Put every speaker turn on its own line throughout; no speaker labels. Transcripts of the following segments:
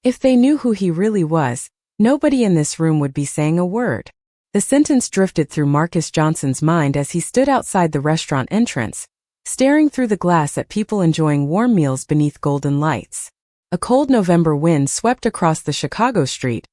If they knew who he really was, nobody in this room would be saying a word. The sentence drifted through Marcus Johnson's mind as he stood outside the restaurant entrance, staring through the glass at people enjoying warm meals beneath golden lights. A cold November wind swept across the Chicago street,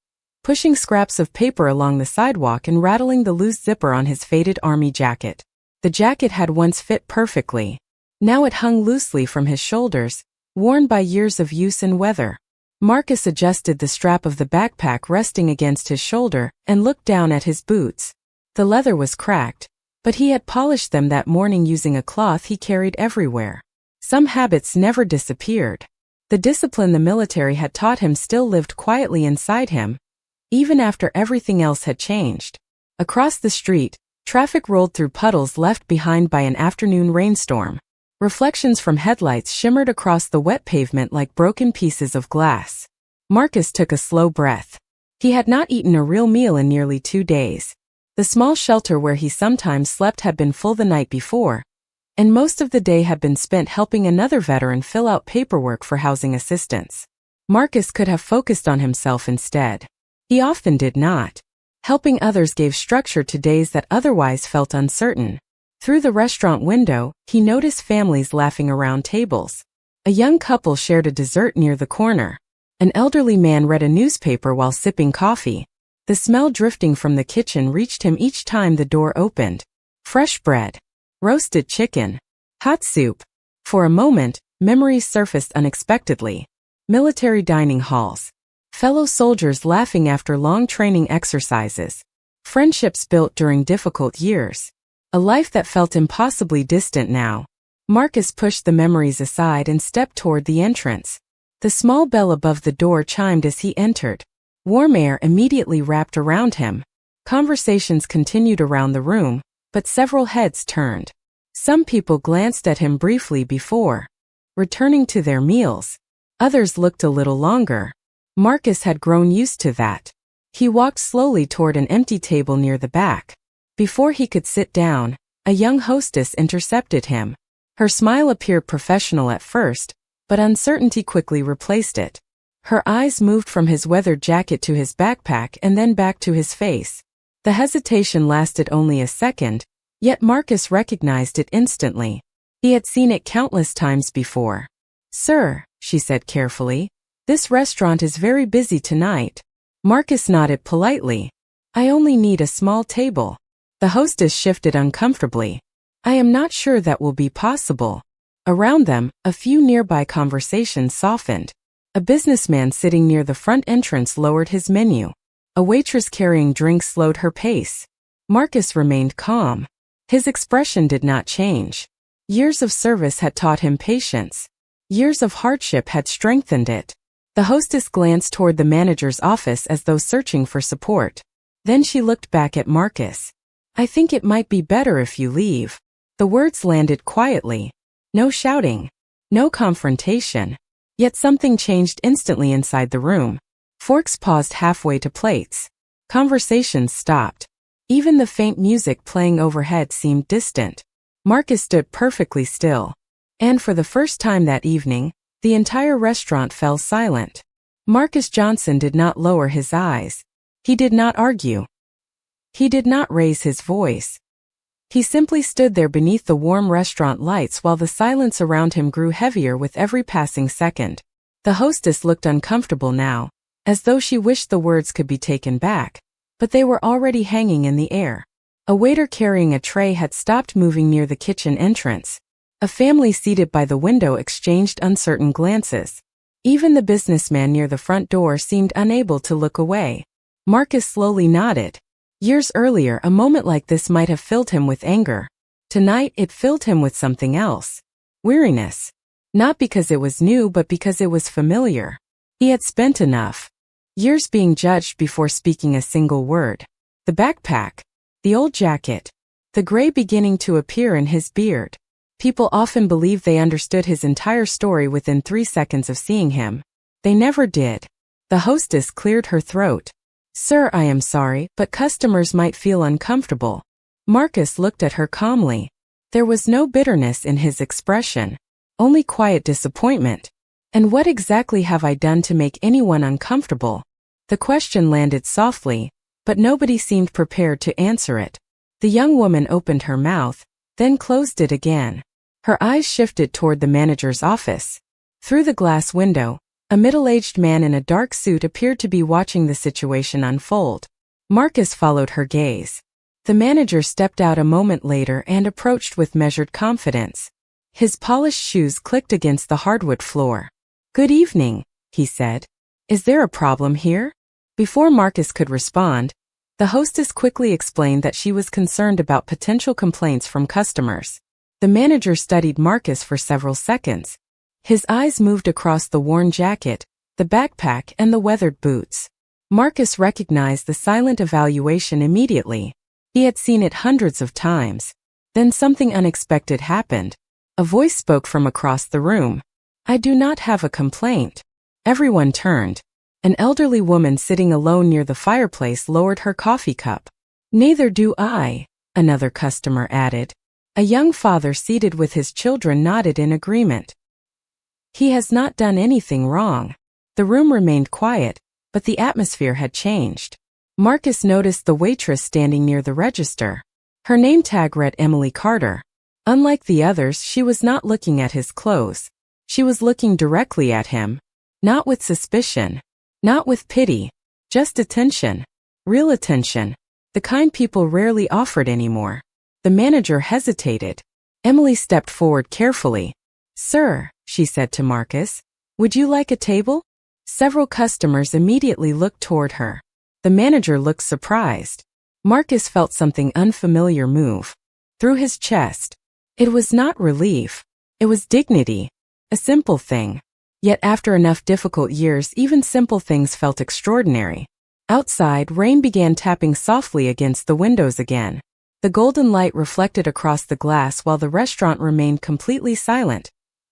pushing scraps of paper along the sidewalk and rattling the loose zipper on his faded army jacket. The jacket had once fit perfectly. Now it hung loosely from his shoulders, worn by years of use and weather. Marcus adjusted the strap of the backpack resting against his shoulder and looked down at his boots. The leather was cracked, but he had polished them that morning using a cloth he carried everywhere. Some habits never disappeared. The discipline the military had taught him still lived quietly inside him, even after everything else had changed. Across the street, traffic rolled through puddles left behind by an afternoon rainstorm. Reflections from headlights shimmered across the wet pavement like broken pieces of glass. Marcus took a slow breath. He had not eaten a real meal in nearly 2 days. The small shelter where he sometimes slept had been full the night before, and most of the day had been spent helping another veteran fill out paperwork for housing assistance. Marcus could have focused on himself instead. He often did not. Helping others gave structure to days that otherwise felt uncertain. Through the restaurant window, he noticed families laughing around tables. A young couple shared a dessert near the corner. An elderly man read a newspaper while sipping coffee. The smell drifting from the kitchen reached him each time the door opened. Fresh bread. Roasted chicken. Hot soup. For a moment, memories surfaced unexpectedly. Military dining halls. Fellow soldiers laughing after long training exercises. Friendships built during difficult years. A life that felt impossibly distant now. Marcus pushed the memories aside and stepped toward the entrance. The small bell above the door chimed as he entered. Warm air immediately wrapped around him. Conversations continued around the room, but several heads turned. Some people glanced at him briefly before returning to their meals. Others looked a little longer. Marcus had grown used to that. He walked slowly toward an empty table near the back. Before he could sit down, a young hostess intercepted him. Her smile appeared professional at first, but uncertainty quickly replaced it. Her eyes moved from his weathered jacket to his backpack and then back to his face. The hesitation lasted only a second, yet Marcus recognized it instantly. He had seen it countless times before. "Sir," she said carefully, "this restaurant is very busy tonight." Marcus nodded politely. "I only need a small table." The hostess shifted uncomfortably. "I am not sure that will be possible." Around them, a few nearby conversations softened. A businessman sitting near the front entrance lowered his menu. A waitress carrying drinks slowed her pace. Marcus remained calm. His expression did not change. Years of service had taught him patience. Years of hardship had strengthened it. The hostess glanced toward the manager's office as though searching for support. Then she looked back at Marcus. "I think it might be better if you leave." The words landed quietly. No shouting. No confrontation. Yet something changed instantly inside the room. Forks paused halfway to plates. Conversations stopped. Even the faint music playing overhead seemed distant. Marcus stood perfectly still. And for the first time that evening, the entire restaurant fell silent. Marcus Johnson did not lower his eyes. He did not argue. He did not raise his voice. He simply stood there beneath the warm restaurant lights while the silence around him grew heavier with every passing second. The hostess looked uncomfortable now, as though she wished the words could be taken back, but they were already hanging in the air. A waiter carrying a tray had stopped moving near the kitchen entrance. A family seated by the window exchanged uncertain glances. Even the businessman near the front door seemed unable to look away. Marcus slowly nodded. Years earlier, a moment like this might have filled him with anger. Tonight, it filled him with something else. Weariness. Not because it was new, but because it was familiar. He had spent enough years being judged before speaking a single word. The backpack. The old jacket. The gray beginning to appear in his beard. People often believed they understood his entire story within 3 seconds of seeing him. They never did. The hostess cleared her throat. "Sir, I am sorry, but customers might feel uncomfortable." Marcus looked at her calmly. There was no bitterness in his expression, only quiet disappointment. And what exactly have I done to make anyone uncomfortable? The question landed softly, but nobody seemed prepared to answer it. The young woman opened her mouth, then closed it again. Her eyes shifted toward the manager's office. Through the glass window, a middle-aged man in a dark suit appeared to be watching the situation unfold. Marcus followed her gaze. The manager stepped out a moment later and approached with measured confidence. His polished shoes clicked against the hardwood floor. "Good evening," he said. "Is there a problem here?" Before Marcus could respond, the hostess quickly explained that she was concerned about potential complaints from customers. The manager studied Marcus for several seconds. His eyes moved across the worn jacket, the backpack, and the weathered boots. Marcus recognized the silent evaluation immediately. He had seen it hundreds of times. Then something unexpected happened. A voice spoke from across the room. "I do not have a complaint." Everyone turned. An elderly woman sitting alone near the fireplace lowered her coffee cup. "Neither do I," another customer added. A young father seated with his children nodded in agreement. "He has not done anything wrong." The room remained quiet, but the atmosphere had changed. Marcus noticed the waitress standing near the register. Her name tag read Emily Carter. Unlike the others, she was not looking at his clothes. She was looking directly at him. Not with suspicion. Not with pity. Just attention. Real attention. The kind people rarely offered anymore. The manager hesitated. Emily stepped forward carefully. "Sir," she said to Marcus, "would you like a table?" Several customers immediately looked toward her. The manager looked surprised. Marcus felt something unfamiliar move through his chest. It was not relief. It was dignity. A simple thing. Yet after enough difficult years, even simple things felt extraordinary. Outside, rain began tapping softly against the windows again. The golden light reflected across the glass while the restaurant remained completely silent,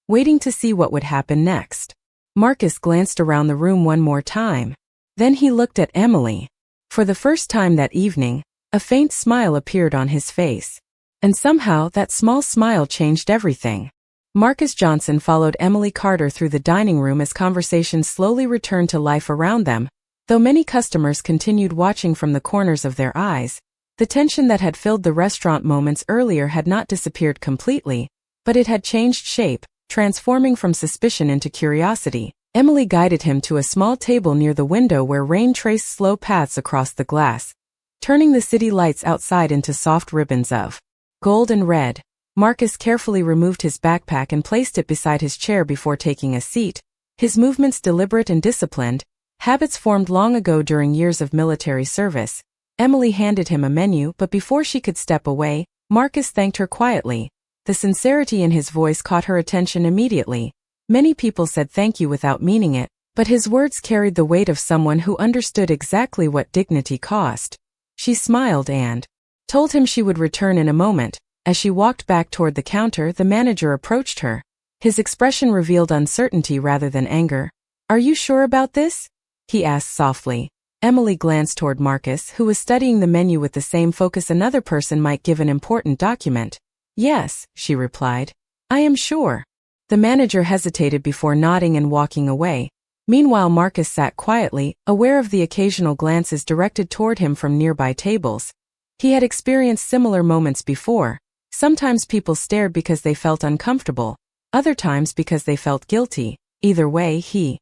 waiting to see what would happen next. Marcus glanced around the room one more time. Then he looked at Emily. For the first time that evening, a faint smile appeared on his face. And somehow that small smile changed everything. Marcus Johnson followed Emily Carter through the dining room as conversations slowly returned to life around them. Though many customers continued watching from the corners of their eyes, the tension that had filled the restaurant moments earlier had not disappeared completely, but it had changed shape, transforming from suspicion into curiosity. Emily guided him to a small table near the window where rain traced slow paths across the glass, turning the city lights outside into soft ribbons of gold and red. Marcus carefully removed his backpack and placed it beside his chair before taking a seat, his movements deliberate and disciplined, habits formed long ago during years of military service. Emily handed him a menu, but before she could step away, Marcus thanked her quietly. The sincerity in his voice caught her attention immediately. Many people said thank you without meaning it, but his words carried the weight of someone who understood exactly what dignity cost. She smiled and told him she would return in a moment. As she walked back toward the counter, the manager approached her. His expression revealed uncertainty rather than anger. "Are you sure about this?" he asked softly. Emily glanced toward Marcus, who was studying the menu with the same focus another person might give an important document. "Yes," she replied. "I am sure." The manager hesitated before nodding and walking away. Meanwhile, Marcus sat quietly, aware of the occasional glances directed toward him from nearby tables. He had experienced similar moments before. Sometimes people stared because they felt uncomfortable, other times because they felt guilty. Either way, he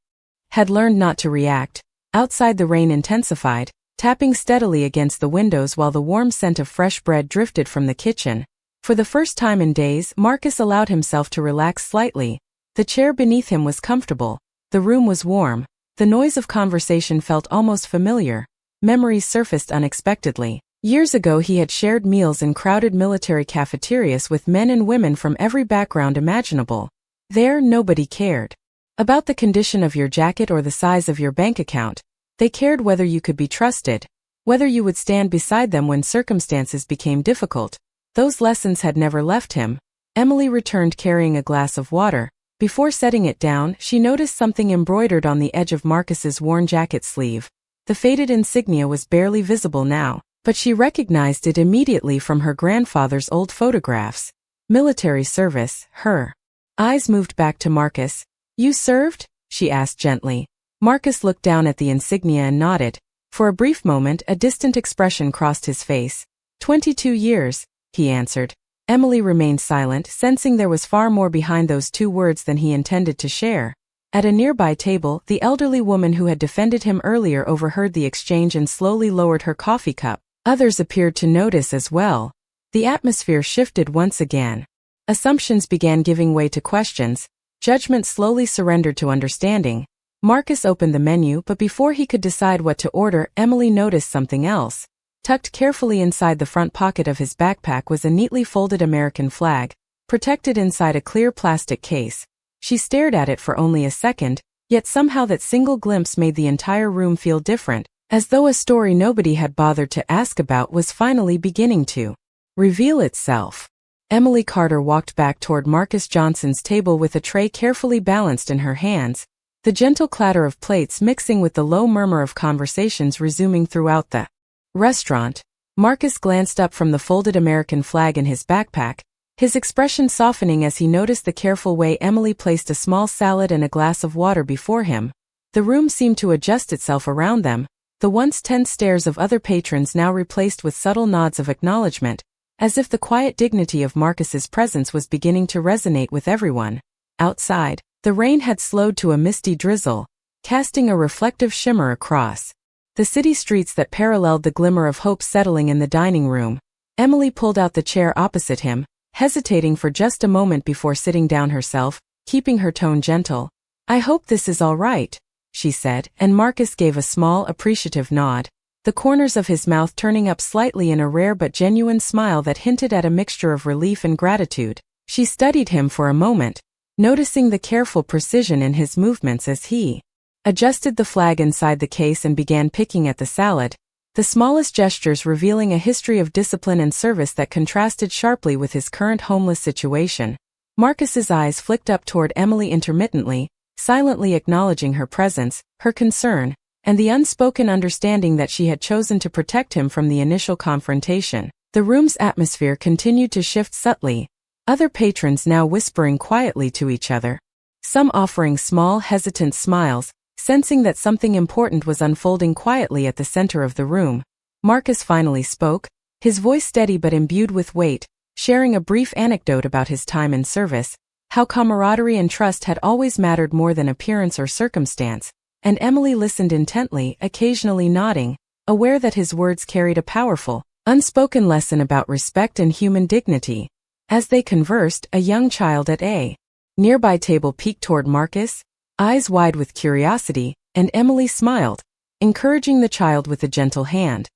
had learned not to react. Outside, the rain intensified, tapping steadily against the windows while the warm scent of fresh bread drifted from the kitchen. For the first time in days, Marcus allowed himself to relax slightly. The chair beneath him was comfortable. The room was warm. The noise of conversation felt almost familiar. Memories surfaced unexpectedly. Years ago he had shared meals in crowded military cafeterias with men and women from every background imaginable. There, nobody cared about the condition of your jacket or the size of your bank account. They cared whether you could be trusted, whether you would stand beside them when circumstances became difficult. Those lessons had never left him. Emily returned carrying a glass of water. Before setting it down, she noticed something embroidered on the edge of Marcus's worn jacket sleeve. The faded insignia was barely visible now, but she recognized it immediately from her grandfather's old photographs. Military service, her eyes moved back to Marcus. "You served?" she asked gently. Marcus looked down at the insignia and nodded. For a brief moment, a distant expression crossed his face. 22 years, he answered. Emily remained silent, sensing there was far more behind those 2 words than he intended to share. At a nearby table, the elderly woman who had defended him earlier overheard the exchange and slowly lowered her coffee cup. Others appeared to notice as well. The atmosphere shifted once again. Assumptions began giving way to questions. Judgment slowly surrendered to understanding. Marcus opened the menu, but before he could decide what to order, Emily noticed something else. Tucked carefully inside the front pocket of his backpack was a neatly folded American flag, protected inside a clear plastic case. She stared at it for only a second, yet somehow that single glimpse made the entire room feel different, as though a story nobody had bothered to ask about was finally beginning to reveal itself. Emily Carter walked back toward Marcus Johnson's table with a tray carefully balanced in her hands, the gentle clatter of plates mixing with the low murmur of conversations resuming throughout the restaurant. Marcus glanced up from the folded American flag in his backpack, his expression softening as he noticed the careful way Emily placed a small salad and a glass of water before him. The room seemed to adjust itself around them, the once tense stares of other patrons now replaced with subtle nods of acknowledgement, as if the quiet dignity of Marcus's presence was beginning to resonate with everyone. Outside, the rain had slowed to a misty drizzle, casting a reflective shimmer across the city streets that paralleled the glimmer of hope settling in the dining room. Emily pulled out the chair opposite him, hesitating for just a moment before sitting down herself, keeping her tone gentle. "I hope this is all right," she said, and Marcus gave a small, appreciative nod, the corners of his mouth turning up slightly in a rare but genuine smile that hinted at a mixture of relief and gratitude. She studied him for a moment, noticing the careful precision in his movements as he adjusted the flag inside the case and began picking at the salad, the smallest gestures revealing a history of discipline and service that contrasted sharply with his current homeless situation. Marcus's eyes flicked up toward Emily intermittently, silently acknowledging her presence, her concern, and the unspoken understanding that she had chosen to protect him from the initial confrontation. The room's atmosphere continued to shift subtly, other patrons now whispering quietly to each other, some offering small, hesitant smiles, sensing that something important was unfolding quietly at the center of the room. Marcus finally spoke, his voice steady but imbued with weight, sharing a brief anecdote about his time in service, how camaraderie and trust had always mattered more than appearance or circumstance, and Emily listened intently, occasionally nodding, aware that his words carried a powerful, unspoken lesson about respect and human dignity. As they conversed, a young child at a nearby table peeked toward Marcus, eyes wide with curiosity, and Emily smiled, encouraging the child with a gentle hand.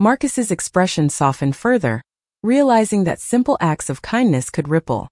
Marcus's expression softened further, realizing that simple acts of kindness could ripple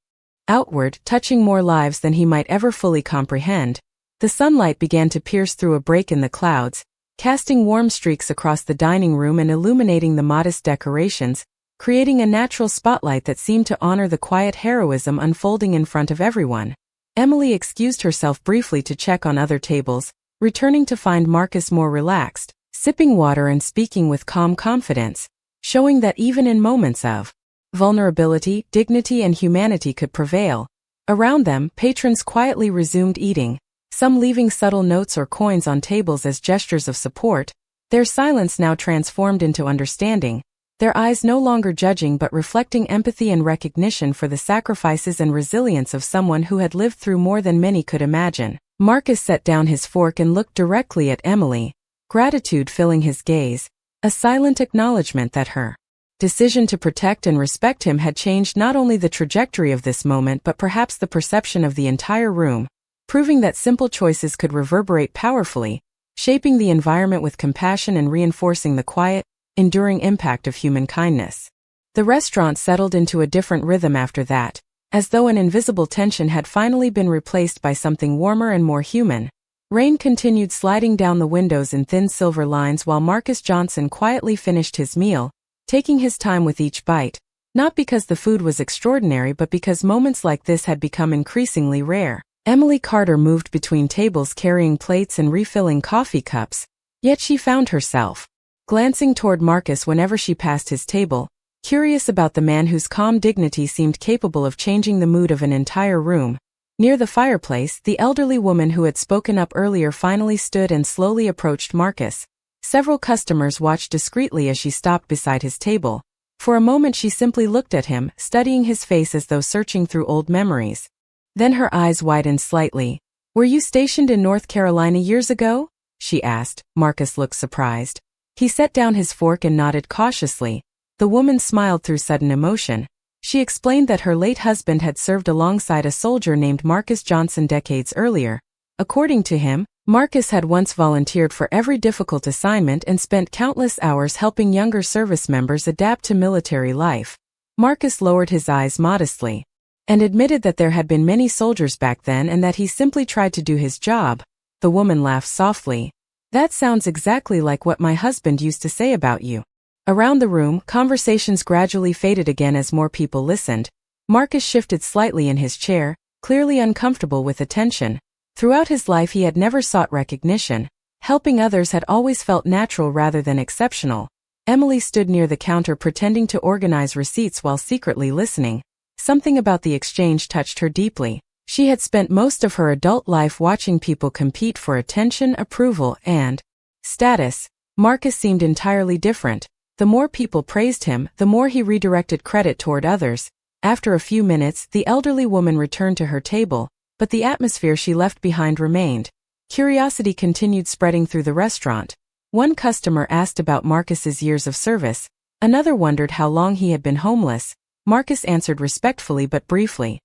outward, touching more lives than he might ever fully comprehend. The sunlight began to pierce through a break in the clouds, casting warm streaks across the dining room and illuminating the modest decorations, creating a natural spotlight that seemed to honor the quiet heroism unfolding in front of everyone. Emily excused herself briefly to check on other tables, returning to find Marcus more relaxed, sipping water and speaking with calm confidence, showing that even in moments of vulnerability, dignity and humanity could prevail. Around them, patrons quietly resumed eating, some leaving subtle notes or coins on tables as gestures of support, their silence now transformed into understanding, their eyes no longer judging but reflecting empathy and recognition for the sacrifices and resilience of someone who had lived through more than many could imagine. Marcus set down his fork and looked directly at Emily, gratitude filling his gaze, a silent acknowledgement that her decision to protect and respect him had changed not only the trajectory of this moment but perhaps the perception of the entire room, proving that simple choices could reverberate powerfully, shaping the environment with compassion and reinforcing the quiet, enduring impact of human kindness. The restaurant settled into a different rhythm after that, as though an invisible tension had finally been replaced by something warmer and more human. Rain continued sliding down the windows in thin silver lines while Marcus Johnson quietly finished his meal, taking his time with each bite, not because the food was extraordinary but because moments like this had become increasingly rare. Emily Carter moved between tables carrying plates and refilling coffee cups, yet she found herself glancing toward Marcus whenever she passed his table, curious about the man whose calm dignity seemed capable of changing the mood of an entire room. Near the fireplace, the elderly woman who had spoken up earlier finally stood and slowly approached Marcus. Several customers watched discreetly as she stopped beside his table. For a moment she simply looked at him, studying his face as though searching through old memories. Then her eyes widened slightly. "Were you stationed in North Carolina years ago?" she asked. Marcus looked surprised. He set down his fork and nodded cautiously. The woman smiled through sudden emotion. She explained that her late husband had served alongside a soldier named Marcus Johnson decades earlier. According to him, Marcus had once volunteered for every difficult assignment and spent countless hours helping younger service members adapt to military life. Marcus lowered his eyes modestly and admitted that there had been many soldiers back then and that he simply tried to do his job. The woman laughed softly. "That sounds exactly like what my husband used to say about you." Around the room, conversations gradually faded again as more people listened. Marcus shifted slightly in his chair, clearly uncomfortable with attention. Throughout his life he had never sought recognition. Helping others had always felt natural rather than exceptional. Emily stood near the counter pretending to organize receipts while secretly listening. Something about the exchange touched her deeply. She had spent most of her adult life watching people compete for attention, approval, and status. Marcus seemed entirely different. The more people praised him, the more he redirected credit toward others. After a few minutes, the elderly woman returned to her table, but the atmosphere she left behind remained. Curiosity continued spreading through the restaurant. One customer asked about Marcus's years of service. Another wondered how long he had been homeless. Marcus answered respectfully but briefly.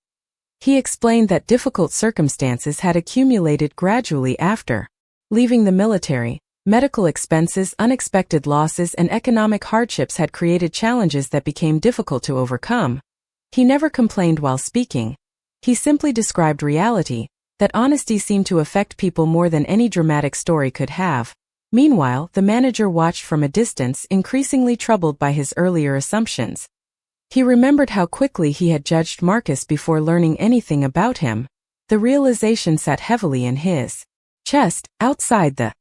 He explained that difficult circumstances had accumulated gradually after leaving the military. Medical expenses, unexpected losses, and economic hardships had created challenges that became difficult to overcome. He never complained while speaking. He simply described reality. That honesty seemed to affect people more than any dramatic story could have. Meanwhile, the manager watched from a distance, increasingly troubled by his earlier assumptions. He remembered how quickly he had judged Marcus before learning anything about him. The realization sat heavily in his chest. Outside, the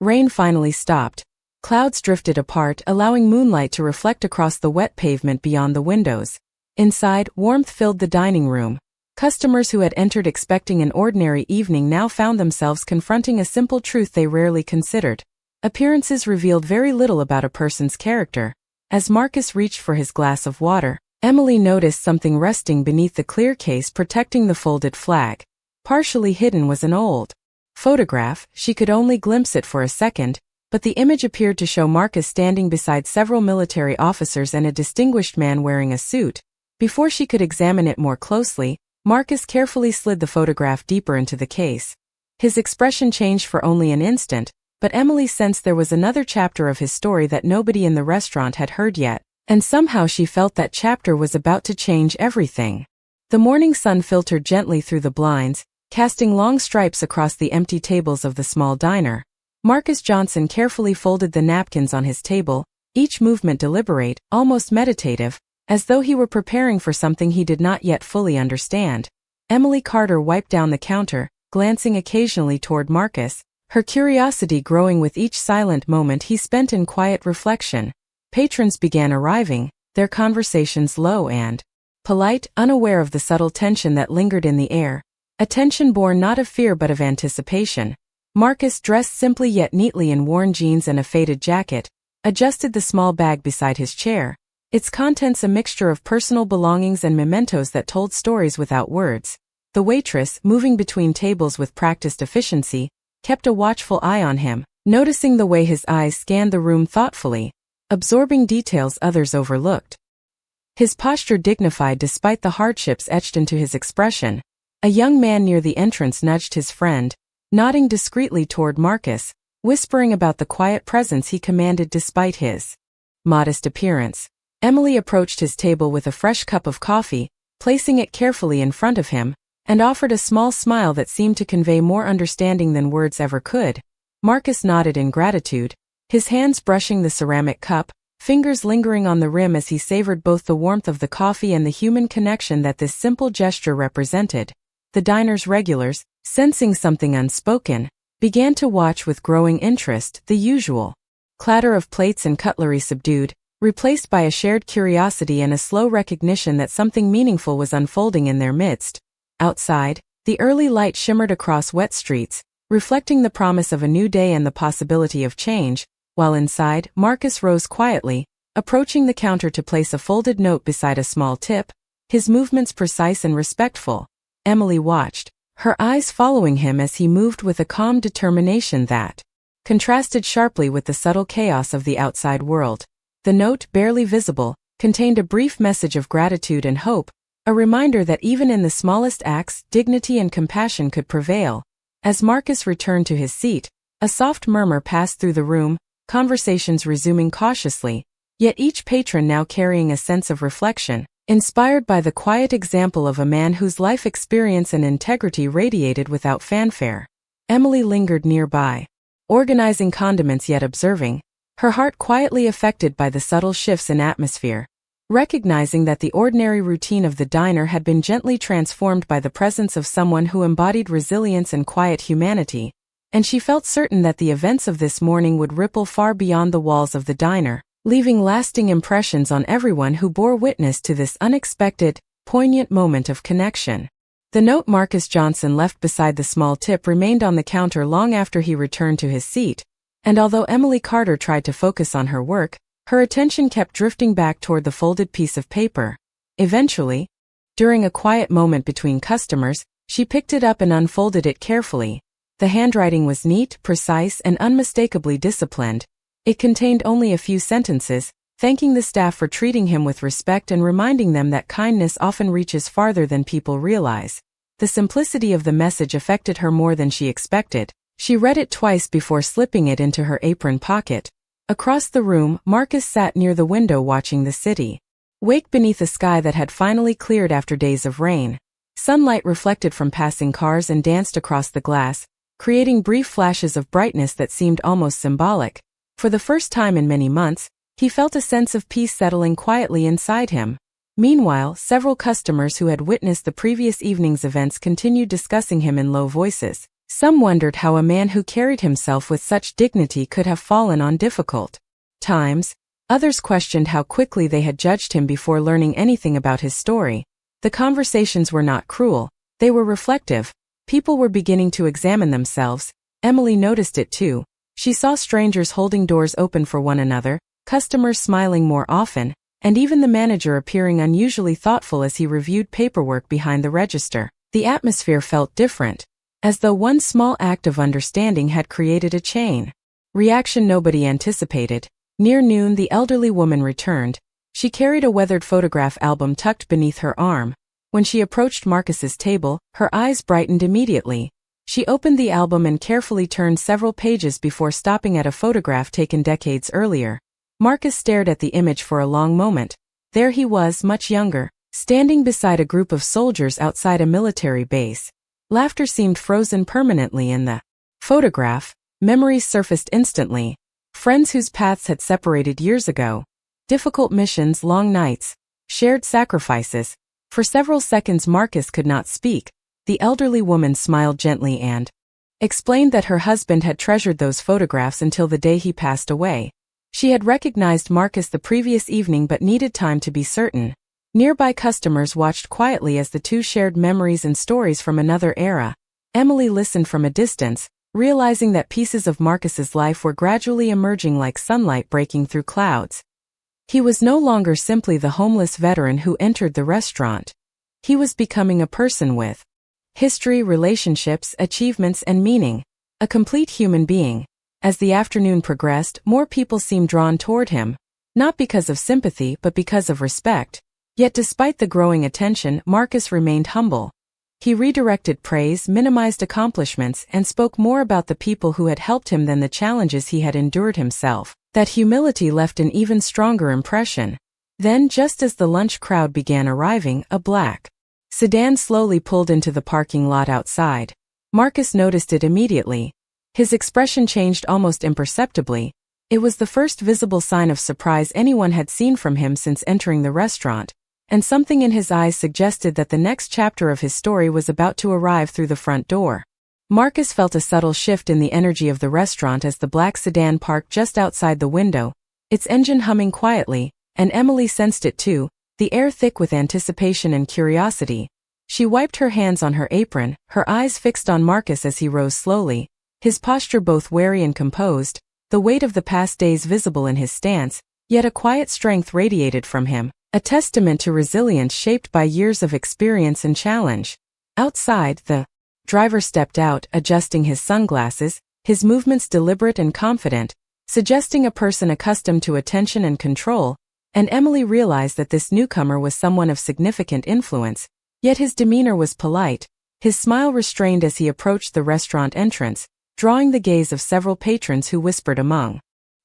rain finally stopped. Clouds drifted apart, allowing moonlight to reflect across the wet pavement beyond the windows. Inside, warmth filled the dining room. Customers who had entered expecting an ordinary evening now found themselves confronting a simple truth they rarely considered. Appearances revealed very little about a person's character. As Marcus reached for his glass of water, Emily noticed something resting beneath the clear case protecting the folded flag. Partially hidden was an old photograph. She could only glimpse it for a second, but the image appeared to show Marcus standing beside several military officers and a distinguished man wearing a suit. Before she could examine it more closely, Marcus carefully slid the photograph deeper into the case. His expression changed for only an instant, but Emily sensed there was another chapter of his story that nobody in the restaurant had heard yet, and somehow she felt that chapter was about to change everything. The morning sun filtered gently through the blinds, casting long stripes across the empty tables of the small diner. Marcus Johnson carefully folded the napkins on his table, each movement deliberate, almost meditative, as though he were preparing for something he did not yet fully understand. Emily Carter wiped down the counter, glancing occasionally toward Marcus, her curiosity growing with each silent moment he spent in quiet reflection. Patrons began arriving, their conversations low and polite, unaware of the subtle tension that lingered in the air. A tension born not of fear but of anticipation. Marcus, dressed simply yet neatly in worn jeans and a faded jacket, adjusted the small bag beside his chair, its contents a mixture of personal belongings and mementos that told stories without words. The waitress, moving between tables with practiced efficiency, kept a watchful eye on him, noticing the way his eyes scanned the room thoughtfully, absorbing details others overlooked. His posture dignified despite the hardships etched into his expression. A young man near the entrance nudged his friend, nodding discreetly toward Marcus, whispering about the quiet presence he commanded despite his modest appearance. Emily approached his table with a fresh cup of coffee, placing it carefully in front of him, and offered a small smile that seemed to convey more understanding than words ever could. Marcus nodded in gratitude, his hands brushing the ceramic cup, fingers lingering on the rim as he savored both the warmth of the coffee and the human connection that this simple gesture represented. The diner's regulars, sensing something unspoken, began to watch with growing interest. The usual clatter of plates and cutlery subdued, replaced by a shared curiosity and a slow recognition that something meaningful was unfolding in their midst. Outside, The early light shimmered across wet streets, reflecting the promise of a new day and the possibility of change, while inside, Marcus rose quietly, approaching the counter to place a folded note beside a small tip, his movements precise and respectful. Emily watched, her eyes following him as he moved with a calm determination that contrasted sharply with the subtle chaos of the outside world. The note, barely visible, contained a brief message of gratitude and hope, a reminder that even in the smallest acts, dignity and compassion could prevail. As Marcus returned to his seat, a soft murmur passed through the room, conversations resuming cautiously, yet each patron now carrying a sense of reflection, inspired by the quiet example of a man whose life experience and integrity radiated without fanfare. Emily lingered nearby, organizing condiments yet observing, her heart quietly affected by the subtle shifts in atmosphere, recognizing that the ordinary routine of the diner had been gently transformed by the presence of someone who embodied resilience and quiet humanity, and she felt certain that the events of this morning would ripple far beyond the walls of the diner, leaving lasting impressions on everyone who bore witness to this unexpected, poignant moment of connection. The note Marcus Johnson left beside the small tip remained on the counter long after he returned to his seat, and although Emily Carter tried to focus on her work, her attention kept drifting back toward the folded piece of paper. Eventually, during a quiet moment between customers, she picked it up and unfolded it carefully. The handwriting was neat, precise, and unmistakably disciplined. It contained only a few sentences, thanking the staff for treating him with respect and reminding them that kindness often reaches farther than people realize. The simplicity of the message affected her more than she expected. She read it twice before slipping it into her apron pocket. Across the room, Marcus sat near the window watching the city wake beneath a sky that had finally cleared after days of rain. Sunlight reflected from passing cars and danced across the glass, creating brief flashes of brightness that seemed almost symbolic. For the first time in many months, he felt a sense of peace settling quietly inside him. Meanwhile, several customers who had witnessed the previous evening's events continued discussing him in low voices. Some wondered how a man who carried himself with such dignity could have fallen on difficult times. Others questioned how quickly they had judged him before learning anything about his story. The conversations were not cruel, they were reflective. People were beginning to examine themselves. Emily noticed it too. She saw strangers holding doors open for one another, customers smiling more often, and even the manager appearing unusually thoughtful as he reviewed paperwork behind the register. The atmosphere felt different, as though one small act of understanding had created a chain reaction nobody anticipated. Near noon, the elderly woman returned. She carried a weathered photograph album tucked beneath her arm. When she approached Marcus's table, her eyes brightened immediately. She opened the album and carefully turned several pages before stopping at a photograph taken decades earlier. Marcus stared at the image for a long moment. There he was, much younger, standing beside a group of soldiers outside a military base. Laughter seemed frozen permanently in the photograph. Memories surfaced instantly. Friends whose paths had separated years ago. Difficult missions, long nights, shared sacrifices. For several seconds Marcus could not speak. The elderly woman smiled gently and explained that her husband had treasured those photographs until the day he passed away. She had recognized Marcus the previous evening but needed time to be certain. Nearby customers watched quietly as the two shared memories and stories from another era. Emily listened from a distance, realizing that pieces of Marcus's life were gradually emerging like sunlight breaking through clouds. He was no longer simply the homeless veteran who entered the restaurant. He was becoming a person with history, relationships, achievements, and meaning. A complete human being. As the afternoon progressed, more people seemed drawn toward him, not because of sympathy but because of respect. Yet despite the growing attention, Marcus remained humble. He redirected praise, minimized accomplishments, and spoke more about the people who had helped him than the challenges he had endured himself. That humility left an even stronger impression. Then, just as the lunch crowd began arriving, a black sedan slowly pulled into the parking lot outside. Marcus noticed it immediately. His expression changed almost imperceptibly. It was the first visible sign of surprise anyone had seen from him since entering the restaurant, and something in his eyes suggested that the next chapter of his story was about to arrive through the front door. Marcus felt a subtle shift in the energy of the restaurant as the black sedan parked just outside the window, its engine humming quietly, and Emily sensed it too, the air thick with anticipation and curiosity. She wiped her hands on her apron, her eyes fixed on Marcus as he rose slowly, his posture both wary and composed, the weight of the past days visible in his stance, yet a quiet strength radiated from him, a testament to resilience shaped by years of experience and challenge. Outside, the driver stepped out, adjusting his sunglasses, his movements deliberate and confident, suggesting a person accustomed to attention and control, and Emily realized that this newcomer was someone of significant influence, yet his demeanor was polite, his smile restrained as he approached the restaurant entrance, drawing the gaze of several patrons who whispered among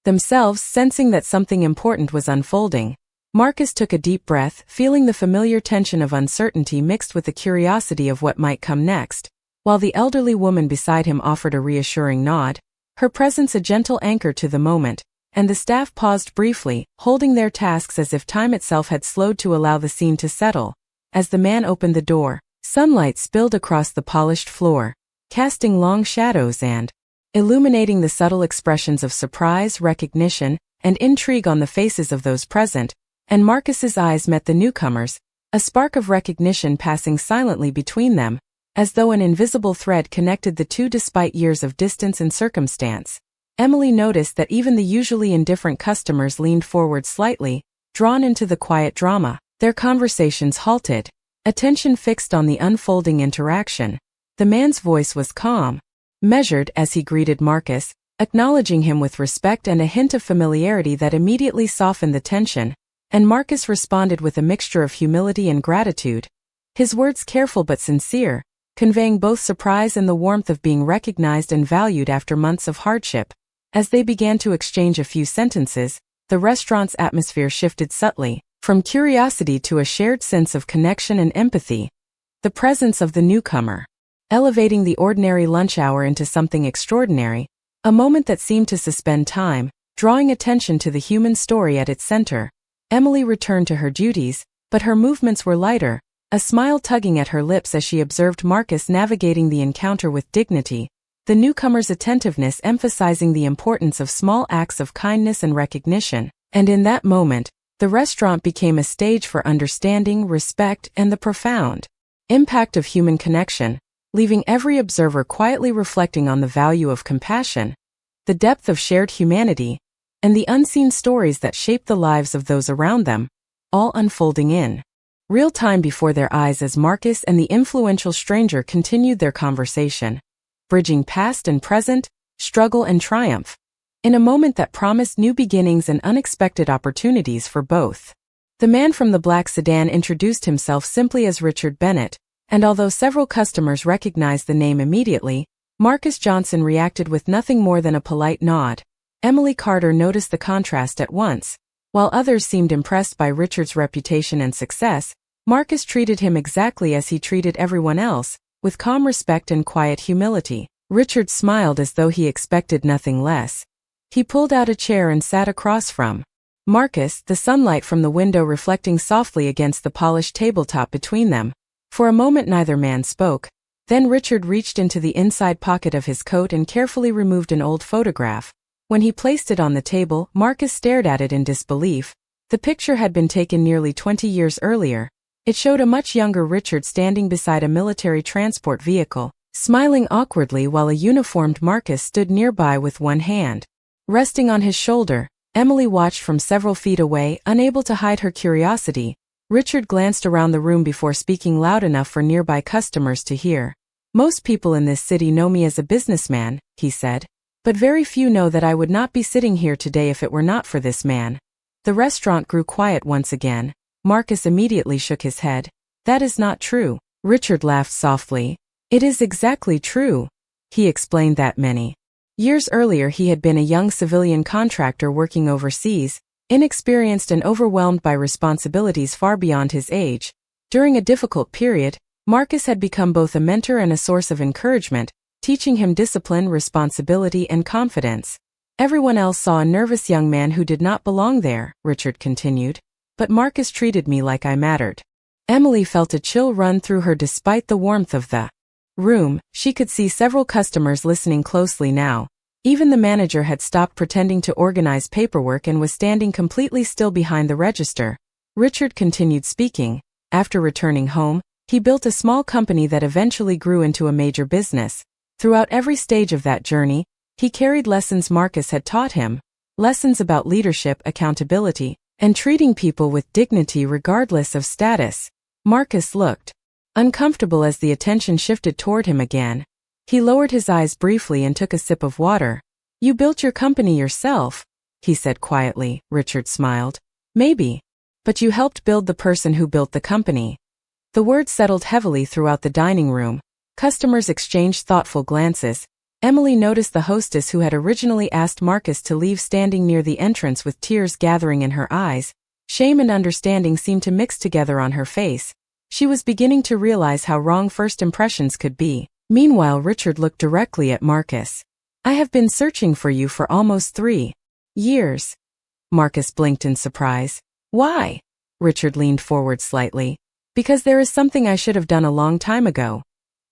themselves, sensing that something important was unfolding. Marcus took a deep breath, feeling the familiar tension of uncertainty mixed with the curiosity of what might come next, while the elderly woman beside him offered a reassuring nod, her presence a gentle anchor to the moment, and the staff paused briefly, holding their tasks as if time itself had slowed to allow the scene to settle. As the man opened the door, sunlight spilled across the polished floor, casting long shadows and illuminating the subtle expressions of surprise, recognition, and intrigue on the faces of those present, and Marcus's eyes met the newcomers, a spark of recognition passing silently between them, as though an invisible thread connected the two despite years of distance and circumstance. Emily noticed that even the usually indifferent customers leaned forward slightly, drawn into the quiet drama. Their conversations halted, attention fixed on the unfolding interaction. The man's voice was calm, measured as he greeted Marcus, acknowledging him with respect and a hint of familiarity that immediately softened the tension, and Marcus responded with a mixture of humility and gratitude. His words careful but sincere, conveying both surprise and the warmth of being recognized and valued after months of hardship. As they began to exchange a few sentences, the restaurant's atmosphere shifted subtly, from curiosity to a shared sense of connection and empathy. The presence of the newcomer, elevating the ordinary lunch hour into something extraordinary, a moment that seemed to suspend time, drawing attention to the human story at its center. Emily returned to her duties, but her movements were lighter, a smile tugging at her lips as she observed Marcus navigating the encounter with dignity, the newcomer's attentiveness emphasizing the importance of small acts of kindness and recognition. And in that moment, the restaurant became a stage for understanding, respect, and the profound impact of human connection, leaving every observer quietly reflecting on the value of compassion, the depth of shared humanity, and the unseen stories that shape the lives of those around them, all unfolding in real time before their eyes as Marcus and the influential stranger continued their conversation, bridging past and present, struggle and triumph, in a moment that promised new beginnings and unexpected opportunities for both. The man from the black sedan introduced himself simply as Richard Bennett, and although several customers recognized the name immediately, Marcus Johnson reacted with nothing more than a polite nod. Emily Carter noticed the contrast at once. While others seemed impressed by Richard's reputation and success, Marcus treated him exactly as he treated everyone else, with calm respect and quiet humility. Richard smiled as though he expected nothing less. He pulled out a chair and sat across from Marcus, the sunlight from the window reflecting softly against the polished tabletop between them. For a moment neither man spoke. Then Richard reached into the inside pocket of his coat and carefully removed an old photograph. When he placed it on the table, Marcus stared at it in disbelief. The picture had been taken nearly 20 years earlier. It showed a much younger Richard standing beside a military transport vehicle, smiling awkwardly while a uniformed Marcus stood nearby with one hand resting on his shoulder. Emily watched from several feet away, unable to hide her curiosity. Richard glanced around the room before speaking loud enough for nearby customers to hear. "Most people in this city know me as a businessman," he said, "but very few know that I would not be sitting here today if it were not for this man." The restaurant grew quiet once again. Marcus immediately shook his head. "That is not true." Richard laughed softly. "It is exactly true." He explained that many years earlier he had been a young civilian contractor working overseas, inexperienced and overwhelmed by responsibilities far beyond his age. During a difficult period, Marcus had become both a mentor and a source of encouragement, teaching him discipline, responsibility, and confidence. "Everyone else saw a nervous young man who did not belong there," Richard continued, "but Marcus treated me like I mattered." Emily felt a chill run through her despite the warmth of the room. She could see several customers listening closely now. Even the manager had stopped pretending to organize paperwork and was standing completely still behind the register. Richard continued speaking. "After returning home, He built a small company that eventually grew into a major business. Throughout every stage of that journey, he carried lessons Marcus had taught him, lessons about leadership, accountability, and treating people with dignity regardless of status. Marcus looked uncomfortable as the attention shifted toward him again. He lowered his eyes briefly and took a sip of water. "You built your company yourself," he said quietly. Richard smiled. "Maybe. But you helped build the person who built the company." The words settled heavily throughout the dining room. Customers exchanged thoughtful glances. Emily noticed the hostess who had originally asked Marcus to leave standing near the entrance with tears gathering in her eyes. Shame and understanding seemed to mix together on her face. She was beginning to realize how wrong first impressions could be. Meanwhile, Richard looked directly at Marcus. "I have been searching for you for almost 3 years." Marcus blinked in surprise. "Why?" Richard leaned forward slightly. "Because there is something I should have done a long time ago."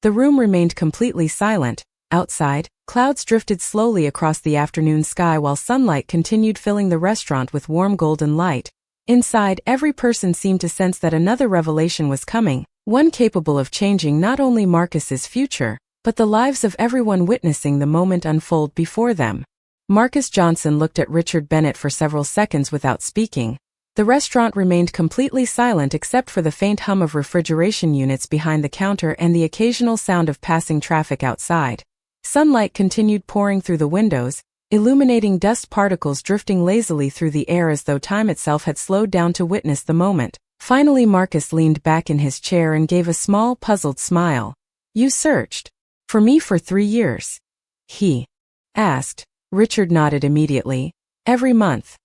The room remained completely silent. Outside, clouds drifted slowly across the afternoon sky while sunlight continued filling the restaurant with warm golden light. Inside, every person seemed to sense that another revelation was coming, one capable of changing not only Marcus's future, but the lives of everyone witnessing the moment unfold before them. Marcus Johnson looked at Richard Bennett for several seconds without speaking. The restaurant remained completely silent except for the faint hum of refrigeration units behind the counter and the occasional sound of passing traffic outside. Sunlight continued pouring through the windows, illuminating dust particles drifting lazily through the air as though time itself had slowed down to witness the moment. Finally, Marcus leaned back in his chair and gave a small, puzzled smile. "You searched for me for 3 years?" he asked. Richard nodded immediately. "Every month."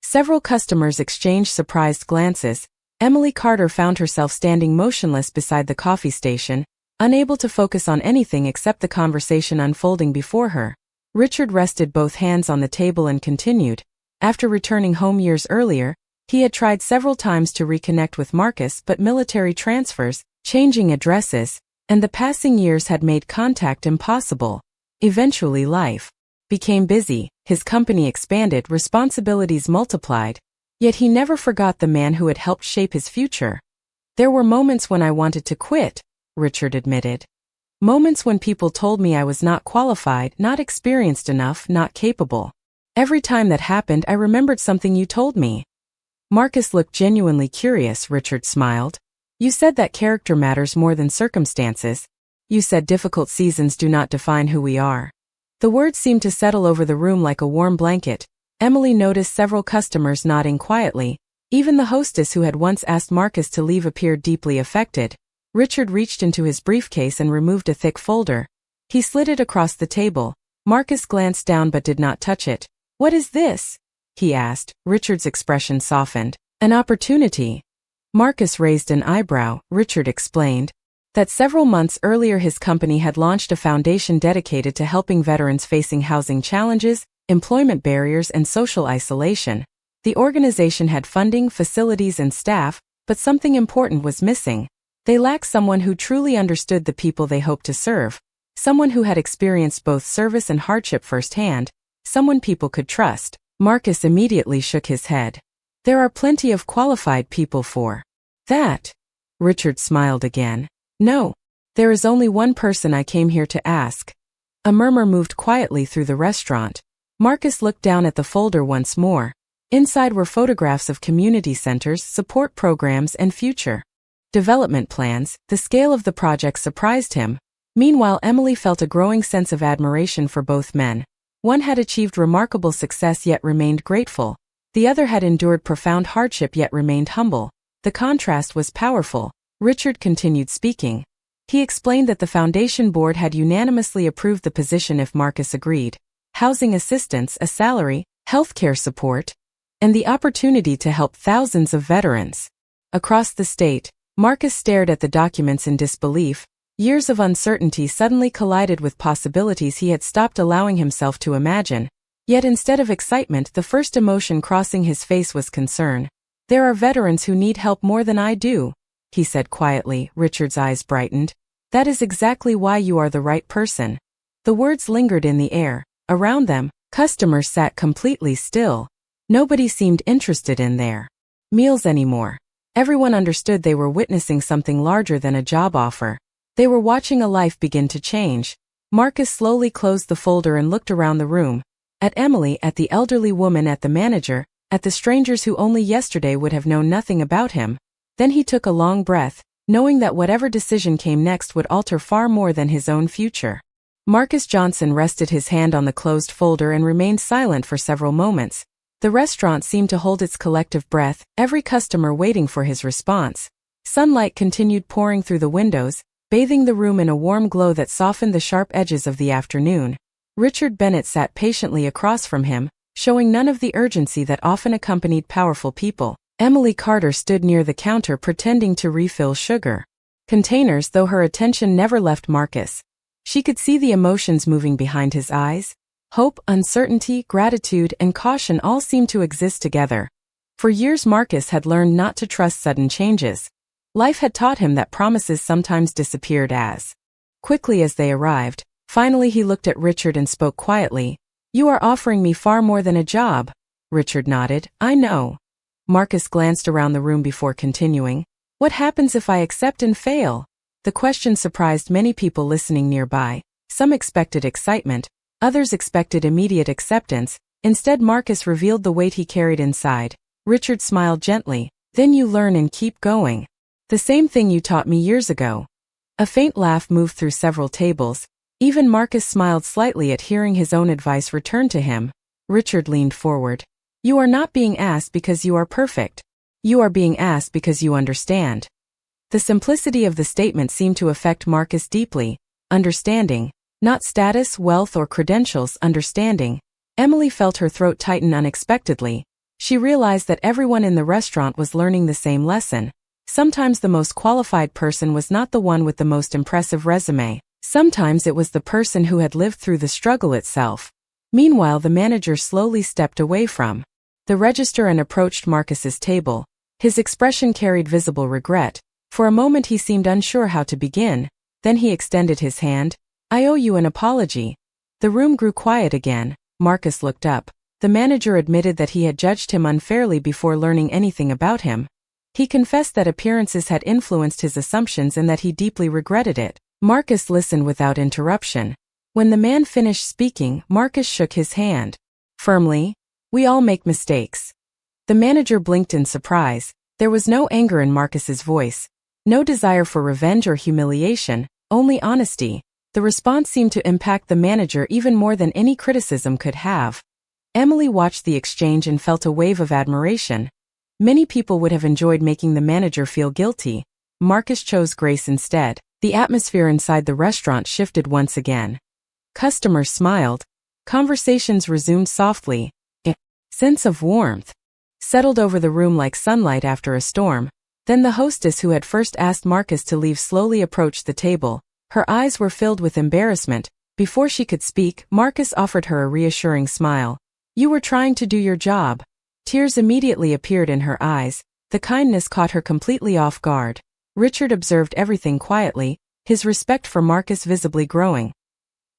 Several customers exchanged surprised glances. Emily Carter found herself standing motionless beside the coffee station, unable to focus on anything except the conversation unfolding before her. Richard rested both hands on the table and continued. After returning home years earlier, he had tried several times to reconnect with Marcus, but military transfers, changing addresses, and the passing years had made contact impossible. Eventually life became busy, his company expanded, responsibilities multiplied. Yet he never forgot the man who had helped shape his future. "There were moments when I wanted to quit," Richard admitted. "Moments when people told me I was not qualified, not experienced enough, not capable. Every time that happened, I remembered something you told me." Marcus looked genuinely curious. Richard smiled. "You said that character matters more than circumstances. You said difficult seasons do not define who we are." The words seemed to settle over the room like a warm blanket. Emily noticed several customers nodding quietly. Even the hostess who had once asked Marcus to leave appeared deeply affected. Richard reached into his briefcase and removed a thick folder. He slid it across the table. Marcus glanced down but did not touch it. "What is this?" he asked. Richard's expression softened. "An opportunity." Marcus raised an eyebrow. Richard explained that several months earlier his company had launched a foundation dedicated to helping veterans facing housing challenges, employment barriers, and social isolation. The organization had funding, facilities, and staff, but something important was missing. They lacked someone who truly understood the people they hoped to serve, someone who had experienced both service and hardship firsthand, someone people could trust. Marcus immediately shook his head. "There are plenty of qualified people for that." Richard smiled again. "No. There is only one person I came here to ask." A murmur moved quietly through the restaurant. Marcus looked down at the folder once more. Inside were photographs of community centers, support programs, and future development plans. The scale of the project surprised him. Meanwhile, Emily felt a growing sense of admiration for both men. One had achieved remarkable success yet remained grateful. The other had endured profound hardship yet remained humble. The contrast was powerful. Richard continued speaking. He explained that the foundation board had unanimously approved the position if Marcus agreed. Housing assistance, a salary, healthcare support, and the opportunity to help thousands of veterans across the state. Marcus stared at the documents in disbelief. Years of uncertainty suddenly collided with possibilities he had stopped allowing himself to imagine. Yet instead of excitement, the first emotion crossing his face was concern. "There are veterans who need help more than I do," he said quietly. Richard's eyes brightened. "That is exactly why you are the right person." The words lingered in the air. Around them, customers sat completely still. Nobody seemed interested in their meals anymore. Everyone understood they were witnessing something larger than a job offer. They were watching a life begin to change. Marcus slowly closed the folder and looked around the room. At Emily, at the elderly woman, at the manager, at the strangers who only yesterday would have known nothing about him. Then he took a long breath, knowing that whatever decision came next would alter far more than his own future. Marcus Johnson rested his hand on the closed folder and remained silent for several moments. The restaurant seemed to hold its collective breath, every customer waiting for his response. Sunlight continued pouring through the windows, bathing the room in a warm glow that softened the sharp edges of the afternoon. Richard Bennett sat patiently across from him, showing none of the urgency that often accompanied powerful people. Emily Carter stood near the counter pretending to refill sugar containers, though her attention never left Marcus. She could see the emotions moving behind his eyes. Hope, uncertainty, gratitude, and caution all seemed to exist together. For years Marcus had learned not to trust sudden changes. Life had taught him that promises sometimes disappeared as quickly as they arrived. Finally he looked at Richard and spoke quietly. "You are offering me far more than a job." Richard nodded. "I know." Marcus glanced around the room before continuing. "What happens if I accept and fail?" The question surprised many people listening nearby. Some expected excitement. Others expected immediate acceptance. Instead Marcus revealed the weight he carried inside. Richard smiled gently. "Then you learn and keep going. The same thing you taught me years ago." A faint laugh moved through several tables. Even Marcus smiled slightly at hearing his own advice return to him. Richard leaned forward. "You are not being asked because you are perfect. You are being asked because you understand." The simplicity of the statement seemed to affect Marcus deeply. Understanding. Not status, wealth, or credentials, understanding. Emily felt her throat tighten unexpectedly. She realized that everyone in the restaurant was learning the same lesson. Sometimes the most qualified person was not the one with the most impressive resume. Sometimes it was the person who had lived through the struggle itself. Meanwhile, the manager slowly stepped away from the register and approached Marcus's table. His expression carried visible regret. For a moment he seemed unsure how to begin. Then he extended his hand. "I owe you an apology." The room grew quiet again. Marcus looked up. The manager admitted that he had judged him unfairly before learning anything about him. He confessed that appearances had influenced his assumptions and that he deeply regretted it. Marcus listened without interruption. When the man finished speaking, Marcus shook his hand firmly. "We all make mistakes." The manager blinked in surprise. There was no anger in Marcus's voice. No desire for revenge or humiliation, only honesty. The response seemed to impact the manager even more than any criticism could have. Emily watched the exchange and felt a wave of admiration. Many people would have enjoyed making the manager feel guilty. Marcus chose grace instead. The atmosphere inside the restaurant shifted once again. Customers smiled. Conversations resumed softly. A sense of warmth settled over the room like sunlight after a storm. Then the hostess who had first asked Marcus to leave slowly approached the table. Her eyes were filled with embarrassment. Before she could speak, Marcus offered her a reassuring smile. "You were trying to do your job." Tears immediately appeared in her eyes. The kindness caught her completely off guard. Richard observed everything quietly, his respect for Marcus visibly growing.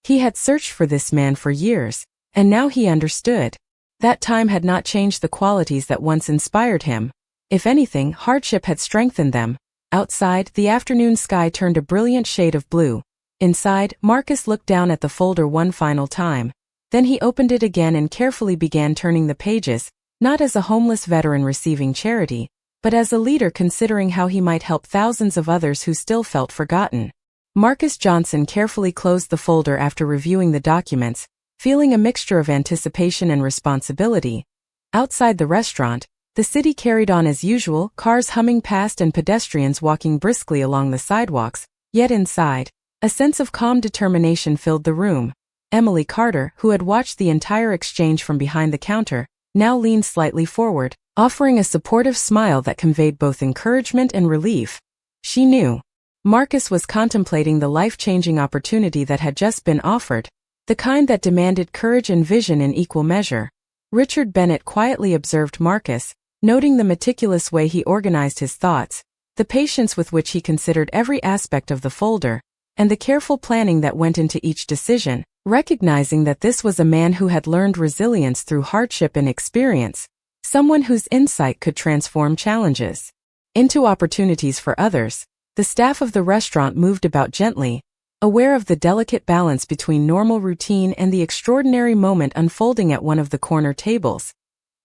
He had searched for this man for years, and now he understood. That time had not changed the qualities that once inspired him. If anything, hardship had strengthened them. Outside, the afternoon sky turned a brilliant shade of blue. Inside, Marcus looked down at the folder one final time. Then he opened it again and carefully began turning the pages, not as a homeless veteran receiving charity, but as a leader considering how he might help thousands of others who still felt forgotten. Marcus Johnson carefully closed the folder after reviewing the documents, feeling a mixture of anticipation and responsibility. Outside the restaurant, the city carried on as usual, cars humming past and pedestrians walking briskly along the sidewalks. Yet inside, a sense of calm determination filled the room. Emily Carter, who had watched the entire exchange from behind the counter, now leaned slightly forward, offering a supportive smile that conveyed both encouragement and relief. She knew Marcus was contemplating the life-changing opportunity that had just been offered, the kind that demanded courage and vision in equal measure. Richard Bennett quietly observed Marcus, noting the meticulous way he organized his thoughts, the patience with which he considered every aspect of the folder, and the careful planning that went into each decision, recognizing that this was a man who had learned resilience through hardship and experience, someone whose insight could transform challenges. into opportunities for others. The staff of the restaurant moved about gently, aware of the delicate balance between normal routine and the extraordinary moment unfolding at one of the corner tables.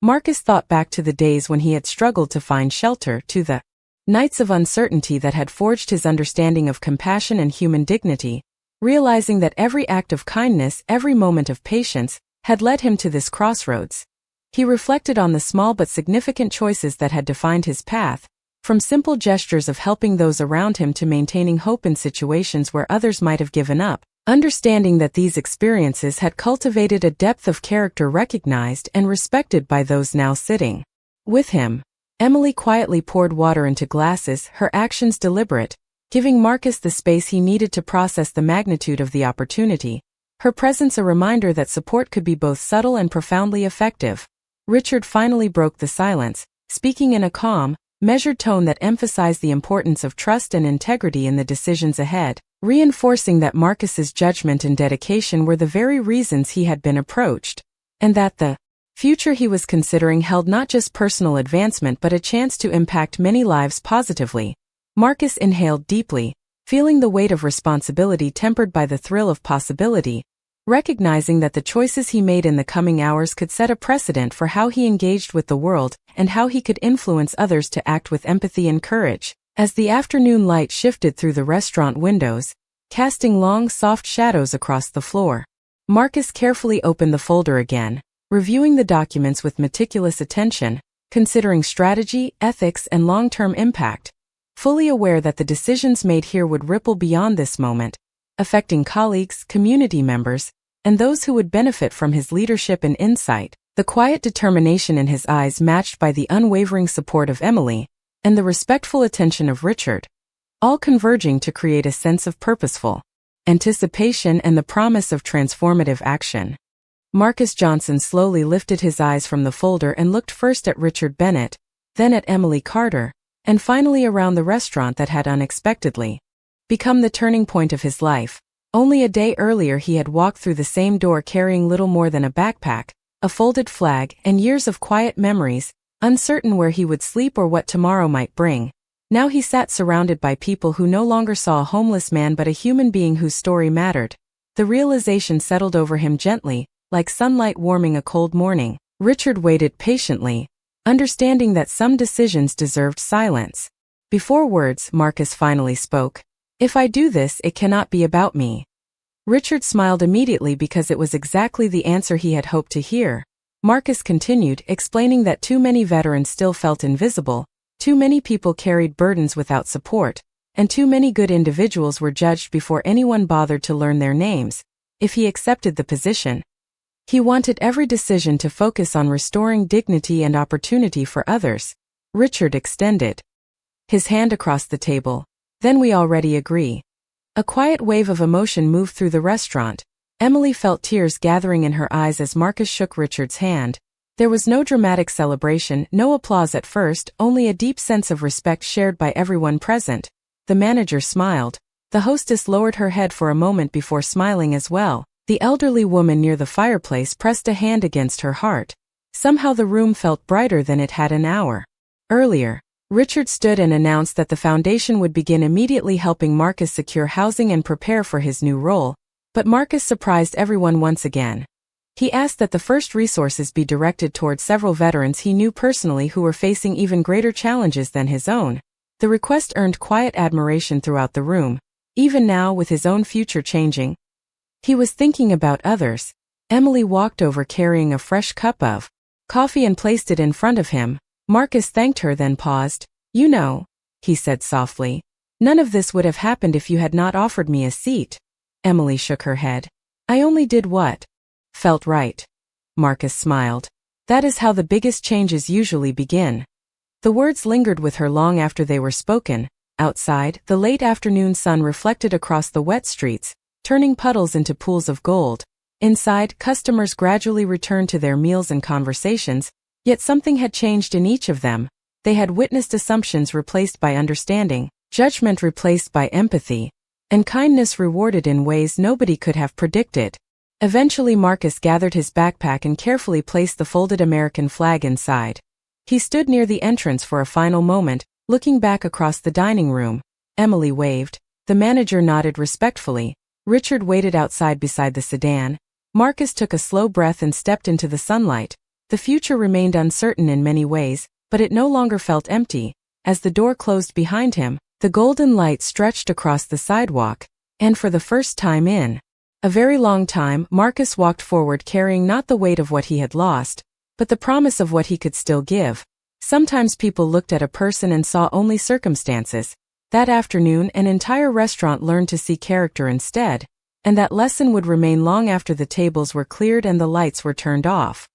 Marcus thought back to the days when he had struggled to find shelter, to the nights of uncertainty that had forged his understanding of compassion and human dignity, realizing that every act of kindness, every moment of patience, had led him to this crossroads. He reflected on the small but significant choices that had defined his path, from simple gestures of helping those around him to maintaining hope in situations where others might have given up, understanding that these experiences had cultivated a depth of character recognized and respected by those now sitting with him. Emily quietly poured water into glasses, her actions deliberate, giving Marcus the space he needed to process the magnitude of the opportunity, her presence a reminder that support could be both subtle and profoundly effective. Richard finally broke the silence, speaking in a calm, measured tone that emphasized the importance of trust and integrity in the decisions ahead, reinforcing that Marcus's judgment and dedication were the very reasons he had been approached, and that the future he was considering held not just personal advancement but a chance to impact many lives positively. Marcus inhaled deeply, feeling the weight of responsibility tempered by the thrill of possibility, recognizing that the choices he made in the coming hours could set a precedent for how he engaged with the world and how he could influence others to act with empathy and courage. As the afternoon light shifted through the restaurant windows, casting long, soft shadows across the floor, Marcus carefully opened the folder again, reviewing the documents with meticulous attention, considering strategy, ethics, and long-term impact, fully aware that the decisions made here would ripple beyond this moment, affecting colleagues, community members, and those who would benefit from his leadership and insight. The quiet determination in his eyes matched by the unwavering support of Emily, and the respectful attention of Richard, all converging to create a sense of purposeful anticipation and the promise of transformative action. Marcus Johnson slowly lifted his eyes from the folder and looked first at Richard Bennett, then at Emily Carter, and finally around the restaurant that had unexpectedly become the turning point of his life. Only a day earlier he had walked through the same door carrying little more than a backpack, a folded flag, and years of quiet memories, uncertain where he would sleep or what tomorrow might bring. Now he sat surrounded by people who no longer saw a homeless man but a human being whose story mattered. The realization settled over him gently, like sunlight warming a cold morning. Richard waited patiently, understanding that some decisions deserved silence. Before words, Marcus finally spoke. "If I do this, it cannot be about me." Richard smiled immediately because it was exactly the answer he had hoped to hear. Marcus continued, explaining that too many veterans still felt invisible, too many people carried burdens without support, and too many good individuals were judged before anyone bothered to learn their names. If he accepted the position, he wanted every decision to focus on restoring dignity and opportunity for others. Richard extended his hand across the table. "Then we already agree." A quiet wave of emotion moved through the restaurant. Emily felt tears gathering in her eyes as Marcus shook Richard's hand. There was no dramatic celebration, no applause at first, only a deep sense of respect shared by everyone present. The manager smiled. The hostess lowered her head for a moment before smiling as well. The elderly woman near the fireplace pressed a hand against her heart. Somehow the room felt brighter than it had an hour earlier. Richard stood and announced that the foundation would begin immediately, helping Marcus secure housing and prepare for his new role. But Marcus surprised everyone once again. He asked that the first resources be directed toward several veterans he knew personally who were facing even greater challenges than his own. The request earned quiet admiration throughout the room. Even now, with his own future changing, he was thinking about others. Emily walked over carrying a fresh cup of coffee and placed it in front of him. Marcus thanked her, then paused. "You know," he said softly, "none of this would have happened if you had not offered me a seat." Emily shook her head. "I only did what felt right." Marcus smiled. "That is how the biggest changes usually begin." The words lingered with her long after they were spoken. Outside, the late afternoon sun reflected across the wet streets, turning puddles into pools of gold. Inside, customers gradually returned to their meals and conversations, yet something had changed in each of them. They had witnessed assumptions replaced by understanding, judgment replaced by empathy, and kindness rewarded in ways nobody could have predicted. Eventually Marcus gathered his backpack and carefully placed the folded American flag inside. He stood near the entrance for a final moment, Looking back across the dining room, Emily waved. The manager nodded respectfully. Richard waited outside beside the sedan. Marcus took a slow breath and stepped into the sunlight. The future remained uncertain in many ways, but it no longer felt empty. As the door closed behind him, the golden light stretched across the sidewalk, and for the first time in a very long time, Marcus walked forward carrying not the weight of what he had lost, but the promise of what he could still give. Sometimes people looked at a person and saw only circumstances. That afternoon, an entire restaurant learned to see character instead, and that lesson would remain long after the tables were cleared and the lights were turned off.